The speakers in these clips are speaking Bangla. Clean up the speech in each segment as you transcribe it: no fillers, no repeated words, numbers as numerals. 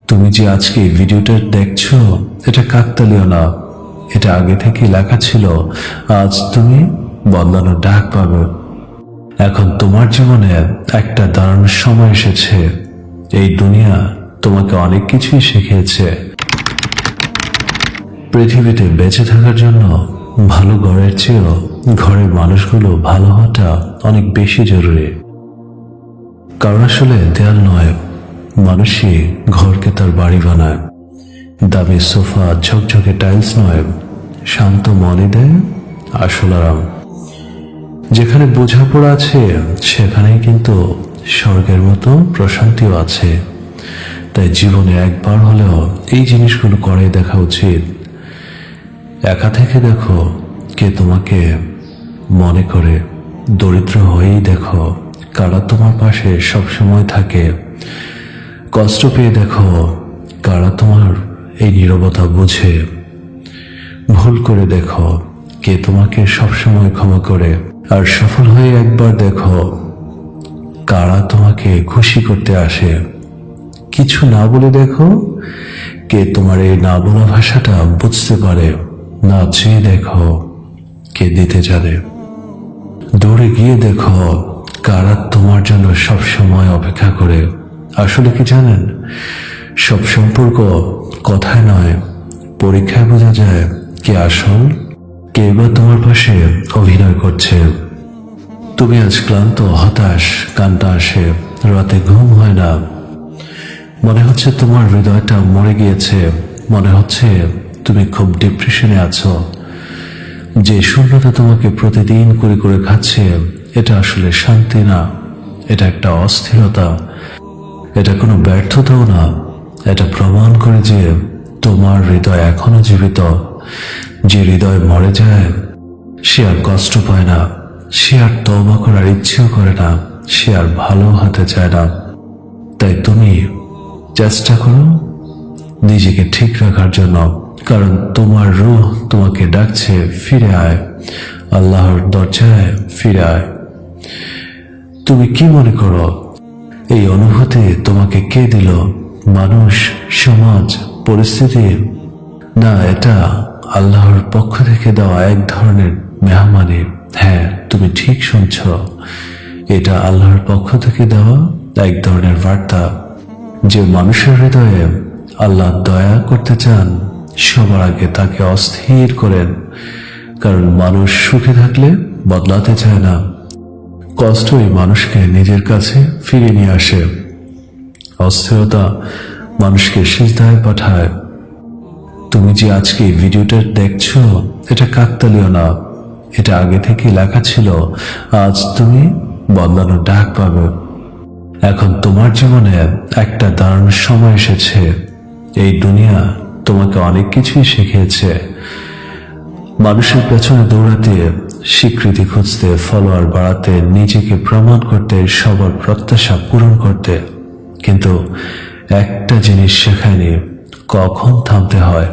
তুমি যে আজকে এই ভিডিওটা দেখছো এটা কাকতালীয় না, এটা আগে থেকে লেখা ছিল। আজ তুমি বদলানোর ডাক পাবে। এখন তোমার জীবনে একটা দাঁড়ানোর সময় এসেছে। এই দুনিয়া তোমাকে অনেক কিছুই শিখিয়েছে। পৃথিবীতে বেঁচে থাকার জন্য ভালো ঘরের চেয়েও ঘরের মানুষগুলো ভালো হওয়াটা অনেক বেশি জরুরি। কারণ আসলে দেয়াল নয়, মানুষই ঘরকে তার বাড়ি বানায়। দামি সোফা, ঝকঝকে টাইলস নয়, শান্ত মনে দেয় আসল আরাম। যেখানে বোঝাপড়া আছে সেখানেই কিন্তু স্বর্গের মতো প্রশান্তিও আছে। তাই জীবনে একবার হলেও এই জিনিসগুলো করে দেখা উচিত। একা থেকে দেখো কে তোমাকে মনে করে, দরিদ্র হয়েই দেখো কারা তোমার পাশে সবসময় থাকে, কষ্ট পেয়ে দেখো কারা তোমার এই নীরবতা বুঝে, ভুল করে দেখো কে তোমাকে সবসময় ক্ষমা করে, আর সফল হয়ে একবার দেখো কারা তোমাকে খুশি করতে আসে। কিছু না বলে দেখো কে তোমার এই না বলা ভাষাটা বুঝতে পারে। না চেয়ে দেখো কে দিতে জানে। দৌড়ে গিয়ে দেখো কারা তোমার জন্য সবসময় অপেক্ষা করে। আসলে কি জানেন, সব সম্পর্ক কথায় নয়, পরীক্ষায় বোঝা যায় কে আসল, কে বা তোমার পাশে অভিনয় করছে। তুমি আজ ক্লান্ত, হতাশ, কান্না আসে, রাতে ঘুম হয় না, মনে হচ্ছে তোমার হৃদয়টা মরে গিয়েছে, মনে হচ্ছে তুমি খুব ডিপ্রেশনে আছো। যে শূন্যতা তোমাকে প্রতিদিন করে করে খাচ্ছে, এটা আসলে শান্তি না, এটা একটা অস্থিরতা। এটা কোনো ব্যর্থতাও না, এটা প্রমাণ করে যে তোমার হৃদয় এখনো জীবিত। যে হৃদয় মরে যায় সে আর কষ্ট পায় না, সে আর তওবা করার ইচ্ছেও করে না, সে আর ভালো হতে চায় না। তাই তুমি চেষ্টা করো নিজেকে ঠিক রাখার জন্য, কারণ তোমার রূহ তোমাকে ডাকছে, ফিরে আয়, আল্লাহর দরজায় ফিরে আয়। তুমি কি মনে করো এই অনুভূতি তোমাকে কে দিল? মানুষ, সমাজ, পরিস্থিতি? না, এটা আল্লাহর পক্ষ থেকে দেওয়া এক ধরনের মেহমানি। হ্যাঁ, তুমি ঠিক শুনছ, এটা আল্লাহর পক্ষ থেকে দেওয়া এক ধরনের বার্তা। যে মানুষের হৃদয়ে আল্লাহ দয়া করতে চান সবার আগে তাকে অস্থির করেন। কারণ মানুষ সুখে থাকলে বদলাতে চায় না, কষ্টই মানুষকে নিজের কাছে ফিরিয়ে নিয়ে আসে। অস্থিরতা মানুষকে সিজদায় পাঠায়। তুমি যে আজকে এই ভিডিওটা দেখছো এটা কাকতালীয় না, এটা আগে থেকে লেখা ছিল। আজ তুমি বদলানোর ডাক পাবে। এখন তোমার জীবনে একটা দাঁড়ানোর সময় এসেছে। এই দুনিয়া তোমাকে অনেক কিছুই শিখিয়েছে। মানুষের পেছনে দৌড়াতে, স্বীকৃতি খুঁজতে, ফলোয়ার বাড়াতে, নিজেকে প্রমাণ করতে, সবার প্রত্যাশা পূরণ করতে। কিন্তু একটা জিনিস শেখায়নি, কখন থামতে হয়,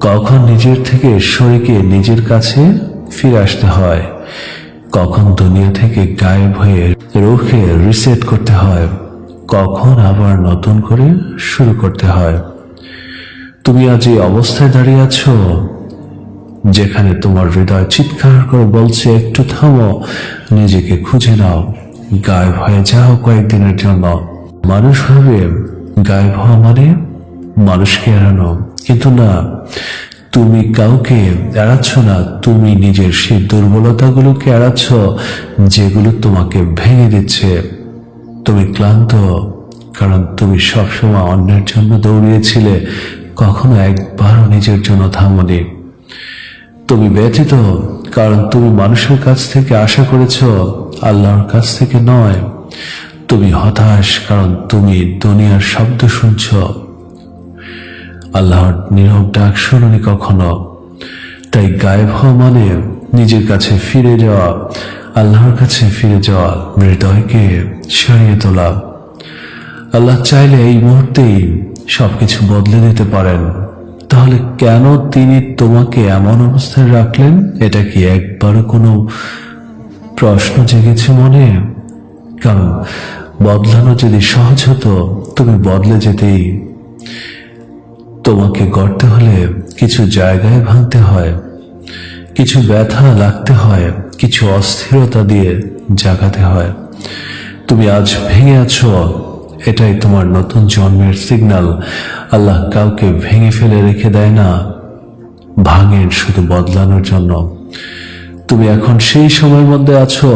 কখন নিজের থেকে সরে নিজের কাছে ফিরে আসতে হয়, কখন দুনিয়া থেকে গায়েব হয়ে রুখে রিসেট করতে হয়, কখন আবার নতুন করে শুরু করতে হয়। তুমি আজ এই অবস্থায় দাঁড়িয়ে আছো যেখানে তোমার হৃদয় চিৎকার করে বলছে একটু থামো, নিজেকে খুঁজে নাও, গায়েব হয়ে যাও কয়েকদিনের জন্য। মানুষ ভাবে গায়েব হওয়া মানে মানুষকে এড়ানো, কিন্তু না, তুমি কাউকে এড়াচ্ছ না, তুমি নিজের সেই দুর্বলতাগুলোকে এড়াচ্ছ যেগুলো তোমাকে ভেঙে দিচ্ছে। তুমি ক্লান্ত কারণ তুমি সবসময় অন্যের জন্য দৌড়িয়েছিলে, কখনো একবারও নিজের জন্য থামোনি। তুমি ব্যথিত কারণ তুমি মানুষের কাছ থেকে আশা করেছ, আল্লাহর কাছ থেকে নয়। তুমি হতাশ কারণ তুমি দুনিয়ার শব্দ শুনছ, আল্লাহর নীরব ডাক শুনুনি কখনো। তাই গায়েব হওয়া মানে নিজের কাছে ফিরে যাওয়া, আল্লাহর কাছে ফিরে যাওয়া, হৃদয়কে সরিয়ে তোলা। আল্লাহ চাইলে এই মুহূর্তেই সবকিছু বদলে দিতে পারেন, তাহলে কেন তিনি তোমাকে এমন অবস্থায় রাখলেন? এটা কি একবারও কোনো প্রশ্ন জেগেছে মনে? কারণ বদলানো যদি সহজ হতো তুমি বদলে যেতেই, তোমাকে গড়তে হলে কিছু জায়গায় ভাঙতে হয়, কিছু ব্যথা লাগতে হয়, কিছু অস্থিরতা দিয়ে জাগাতে হয়। তুমি আজ ভেঙে আছো, এটাই তোমার নতুন জন্মের সিগন্যাল। আল্লাহ কাউকে ভেঙে ফেলে রেখে দেয় না, ভাঙেন শুধু বদলানোর জন্য। তুমি এখন সেই সময়ের মধ্যে আছো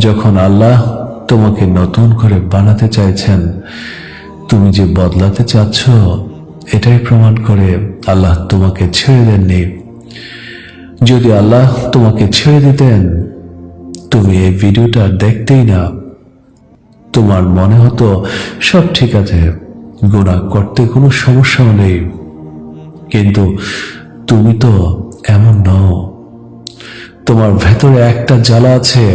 যখন আল্লাহ তোমাকে নতুন করে বানাতে চাইছেন। তুমি যে বদলাতে চাচ্ছ, এটাই প্রমাণ করে আল্লাহ তোমাকে ছেড়ে দেননি। যদি আল্লাহ তোমাকে ছেড়ে দিতেন, তুমি এই ভিডিওটা দেখতেই না। তোমার মনে হতো সব ঠিক আছে, গুনাহ করতে কোনো সমস্যাও নেই। কিন্তু তুমি তো এমন নও। তোমার ভেতরে একটা জ্বালা আছে,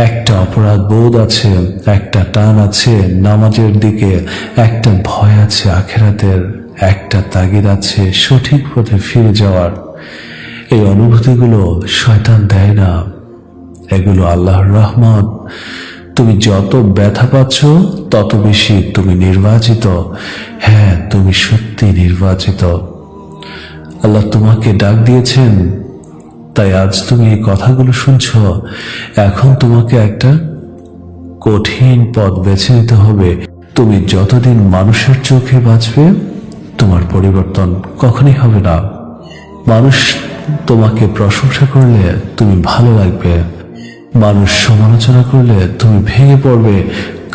একটা অপরাধ বোধ আছে, একটা টান আছে নামাজের দিকে, একটা ভয় আছে আখিরাতের, একটা তাগিদ আছে সঠিক পথে ফিরে যাওয়ার। এই অনুভূতিগুলো শয়তান দেয় না, এগুলো আল্লাহর রহমত। তুমি যত ব্যথা পাচ্ছ তত বেশি তুমি নির্বাচিত। হ্যাঁ, তুমি সত্যি নির্বাচিত। আল্লাহ তোমাকে ডাক দিয়েছেন, তাই আজ তুমি এই কথাগুলো শুনছ। এখন তোমাকে একটা কঠিন পথ বেছে নিতে হবে। তুমি যতদিন মানুষের চোখে বাঁচবে, তোমার পরিবর্তন কখনই হবে না। মানুষ তোমাকে প্রশংসা করলে তুমি ভালো লাগবে, মানুষ সমালোচনা করলে তুমি ভেঙে পড়বে,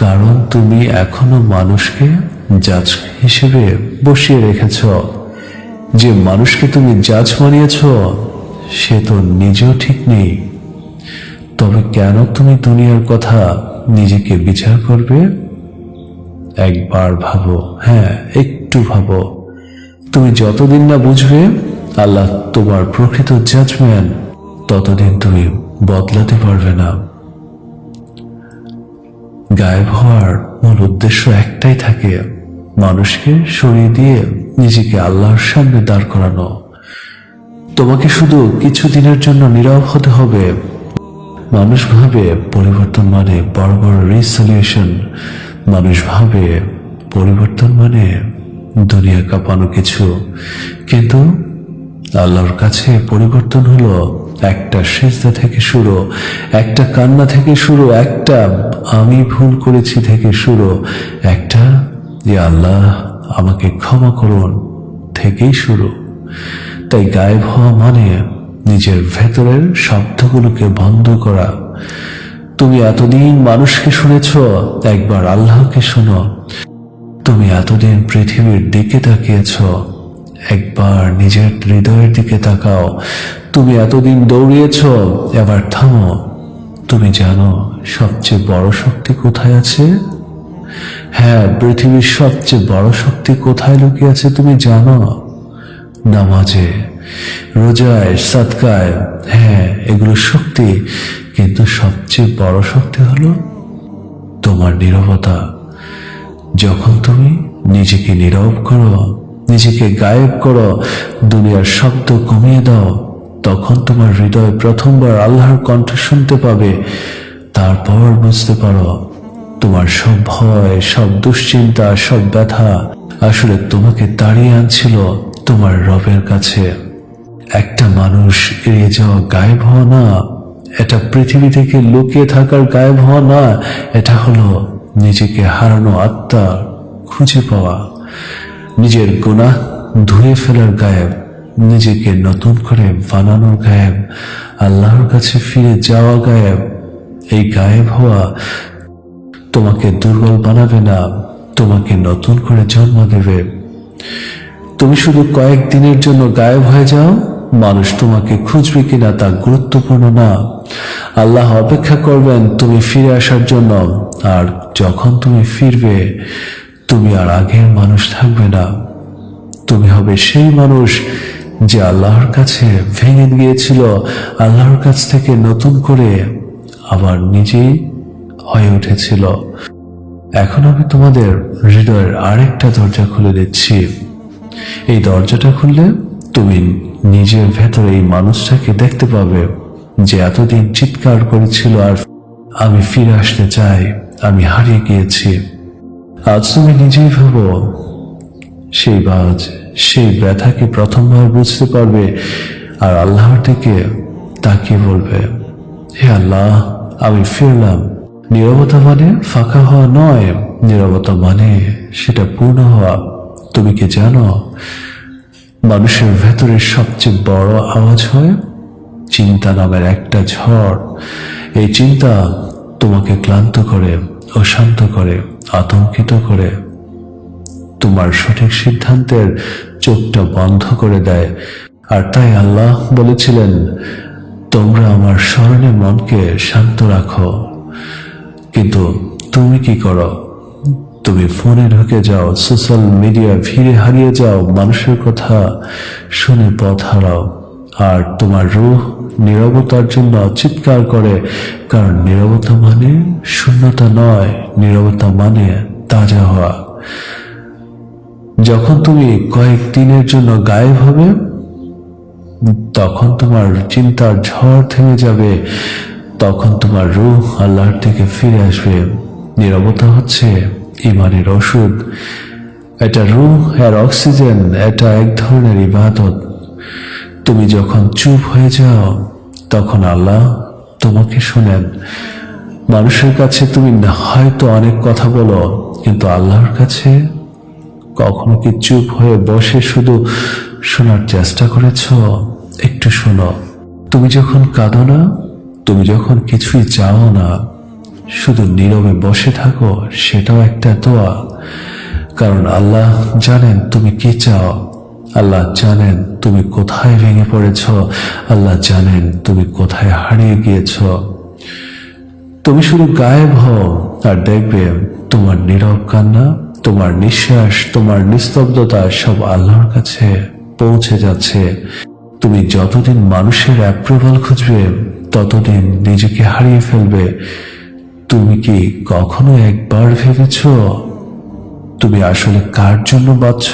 কারণ তুমি এখনো মানুষকে জাজ হিসেবে বসিয়ে রেখেছ। যে মানুষকে তুমি জাজ বানিয়েছ, সে তো নিজেও ঠিক নেই। তবে কেন তুমি দুনিয়ার কথা নিজেকে বিচার করবে? একবার ভাবো, হ্যাঁ একটু ভাবো। তুমি যতদিন না বুঝবে আল্লাহ তোমার প্রকৃত জাজমেন্ট, ততদিন তুমি বদলাতে পারবে না। গায়েব হওয়ার মূল উদ্দেশ্য একটাই থাকে, মানুষকে সরিয়ে দিয়ে নিজেকে আল্লাহর সামনে দাঁড় করানো। তোমাকে শুধু কিছুদিনের জন্য নীরব হতে হবে। মানুষ ভাবে পরিবর্তন মানে বড় বড় রিসলিউশন, মানুষ ভাবে পরিবর্তন মানে দুনিয়া কাঁপানো কিছু। কিন্তু আল্লাহর কাছে পরিবর্তন হলো একটা সিজদা থেকে শুরু, একটা কান্না থেকে শুরু, একটা আমি ভুল করেছি থেকে শুরু, একটা যে আল্লাহ আমাকে ক্ষমা করুন থেকেই শুরু। তাই গায়েব হওয়া মানে নিজের ভেতরের শব্দগুলোকে বন্ধ করা। তুমি এতদিন মানুষকে শুনেছ, একবার আল্লাহকে শোনো। তুমি এতদিন পৃথিবীর দিকে তাকিয়েছ, একবার নিজের হৃদয়ের দিকে তাকাও। তুমি এতদিন দৌড়িয়েছ, এবার থামো। তুমি জানো সবচেয়ে বড় শক্তি কোথায় আছে? হ্যাঁ, পৃথিবীর সবচেয়ে বড় শক্তি কোথায় লুকিয়ে আছে তুমি জানো? নামাজে, রোজায়, সাদকায়। হ্যাঁ, এগুলো শক্তি, কিন্তু সবচেয়ে বড় শক্তি হলো তোমার নীরবতা। যখন তুমি নিজেকে নীরব করো, নিজেকে গায়েব করো, দুনিয়ার শব্দ কমিয়ে দাও, তখন তোমার হৃদয় প্রথমবার আল্লাহর কণ্ঠ শুনতে পাবে। তারপর বুঝতে পারো তোমার সব ভয়, সব দুশ্চিন্তা, সব ব্যথা আসলে তোমাকে তাড়িয়ে আনছিল তোমার রবের কাছে। একটা মানুষ এড়িয়ে যাওয়া গায়েব হওয়া না, এটা পৃথিবী থেকে লুকিয়ে থাকার গায়েব হওয়া না, এটা হলো নিজেকে হারানো আত্মা খুঁজে পাওয়া, নিজের গুনাহ ধুয়ে ফেলার গায়েব, নিজেকে নতুন করে বানানোর গায়েব, আল্লাহর কাছে ফিরে যাওয়া গায়েব। এই গায়েব হওয়া তোমাকে দুর্বল বানাবে না, তোমাকে নতুন করে জন্ম দেবে। তুমি শুধু কয়েকদিনের জন্য গায়েব হয়ে যাও, মানুষ তোমাকে খুঁজবে কিনা তা গুরুত্বপূর্ণ না। আল্লাহ অপেক্ষা করবেন তুমি ফিরে আসার জন্য। আর যখন তুমি ফিরবে, তুমি আর আগের মানুষ থাকবে না। তুমি হবে সেই মানুষ যে আল্লাহর কাছে ভেঙে গিয়েছিল, আল্লাহর কাছ থেকে নতুন করে আবার নিজেই হয়ে উঠেছিল। এখন আমি তোমাদের হৃদয়ের আরেকটা দরজা খুলে দিচ্ছি। এই দরজাটা খুললে তুমি নিজের ভেতরে এই মানুষটাকে দেখতে পাবে যে এতদিন চিৎকার করেছিল আর আমি ফিরে আসতে চাই, আমি হারিয়ে গিয়েছি। আজ তুমি নিজেই ভাবো, সেই বাজ, সেই ব্যথা কি প্রথমবার বুঝতে পারবে আর আল্লাহর দিকে তাকিয়ে বলবে, হে আল্লাহ, আমি ফিরলাম। নীরবতা মানে ফাঁকা হওয়া নয়, নীরবতা মানে সেটা পূর্ণ হওয়া। তুমি কি জানো মানুষের ভেতরে সবচেয়ে বড় আওয়াজ হয় চিন্তা নামের একটা ঝড়। এই চিন্তা তোমাকে ক্লান্ত করে, অশান্ত করে, আতঙ্কিত করে, তোমার সঠিক সিদ্ধান্তের চোখটা বন্ধ করে দেয়। আর তাই আল্লাহ বলেছিলেন, তোমরা আমার স্মরণে মনকে শান্ত রাখো। কিন্তু তুমি কি করো? তুমি ফোনে ঢুকে যাও, সোশ্যাল মিডিয়া ভিড়ে হারিয়ে যাও, মানুষের কথা শুনে পথ হারাও। আর তোমার রূহ নীরবতার জন্য চিৎকার করে, কারণ নীরবতা মানে শূন্যতা নয়, নীরবতা মানে তাজা হওয়া। যখন তুমি কয়েকদিনের জন্য গায়েব হবে, তখন তোমার চিন্তার ঝড় থেমে যাবে, তখন তোমার রূহ আল্লাহর থেকে ফিরে আসবে। নীরবতা হচ্ছে ইমানের ওষুধ। এটা রূহ আর অক্সিজেন, এটা এক ধরনের ইবাদত। তুমি যখন চুপ হয়ে যাও, তখন আল্লাহ তোমাকে শোনেন। মানুষের কাছে তুমি হয়তো অনেক কথা বলো, কিন্তু আল্লাহর কাছে কখনো কি চুপ হয়ে বসে শুধু শোনার চেষ্টা করেছ? একটু শোনো। তুমি যখন কাঁদো না, তুমি যখন কিছুই চাও না, শুধু নীরবে বসে থাকো, সেটাও একটা দোয়া। কারণ আল্লাহ জানেন তুমি কি চাও, আল্লাহ জানেন তুমি কোথায় ভেঙে পড়েছ, আল্লাহ জানেন তুমি কোথায় হারিয়ে গিয়েছ। তুমি শুধু গায়েব হও আর দেখবে তোমার নীরব কান্না, তোমার নিঃশ্বাস, তোমার নিস্তব্ধতা সব আল্লাহর কাছে পৌঁছে যাচ্ছে। তুমি যতদিন মানুষের অ্যাপ্রুভাল খুঁজবে, ততদিন নিজেকে হারিয়ে ফেলবে। তুমি কি কখনো একবার ভেবেছ তুমি আসলে কার জন্য বাঁচছ?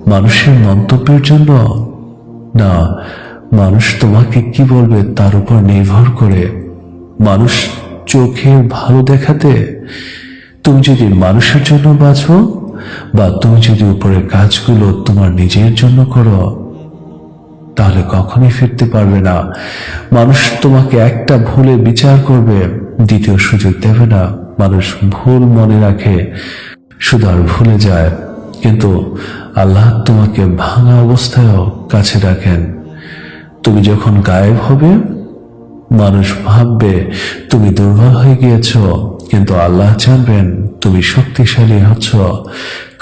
মানুষের মন্তব্যের জন্য না, মানুষ তোমাকে কি বলবে তার উপর নির্ভর করে। মানুষ চোখের ভালো দেখাতে। তুমি যদি মানুষের জন্য বাঁচো, বা তুমি যদি উপরের কাজগুলো তোমার নিজের জন্য করো, তাহলে কখনোই ফিরতে পারবে না। মানুষ তোমাকে একটা ভুলে বিচার করবে, দ্বিতীয় সুযোগ দেবে না। মানুষ ভুল মনে রাখে, শুধু আর ভুলে যায়। কিন্তু আল্লাহ তোমাকে ভাঙা অবস্থায়ও কাছে রাখেন। তুমি যখন গায়েব হবে, মানুষ ভাববে তুমি দুর্বল হয়ে গিয়েছ, কিন্তু আল্লাহ জানবেন তুমি শক্তিশালী হচ্ছ,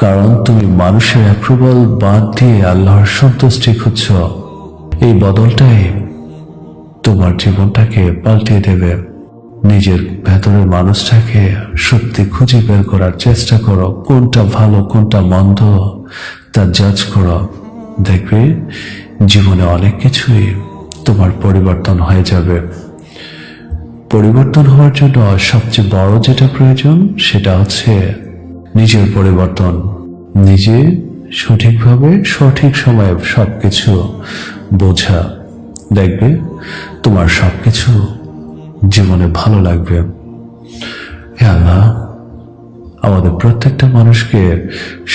কারণ তুমি মানুষের অ্যাপ্রুভাল বাদ দিয়ে আল্লাহর সন্তুষ্টি খুঁজছ। এই বদলটাই তোমার জীবনটাকে পাল্টে দেবে। নিজের ভেতরের মানুষটাকে সত্যি খুঁজে বের করার চেষ্টা করো, কোনটা ভালো কোনটা মন্দ তা জাজ করো। দেখবে জীবনে অনেক কিছুই তোমার পরিবর্তন হয়ে যাবে। পরিবর্তন হওয়ার জন্য সবচেয়ে বড় যেটা প্রয়োজন, সেটা হচ্ছে নিজের পরিবর্তন। নিজে সঠিকভাবে সঠিক সময়ে সবকিছু বোঝা। দেখবে তোমার সবকিছু জীবনে ভালো লাগবে। হে আল্লাহ, আমাদের প্রত্যেকটা মানুষকে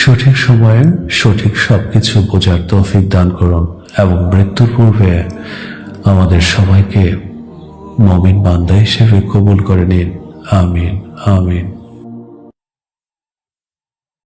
সঠিক সময়ে সঠিক সবকিছু বোঝার তৌফিক দান করুন, এবং মৃত্যুর পূর্বে আমাদের সবাইকে মুমিন বান্দা হিসেবে কবুল করে নিন। আমিন, আমিন।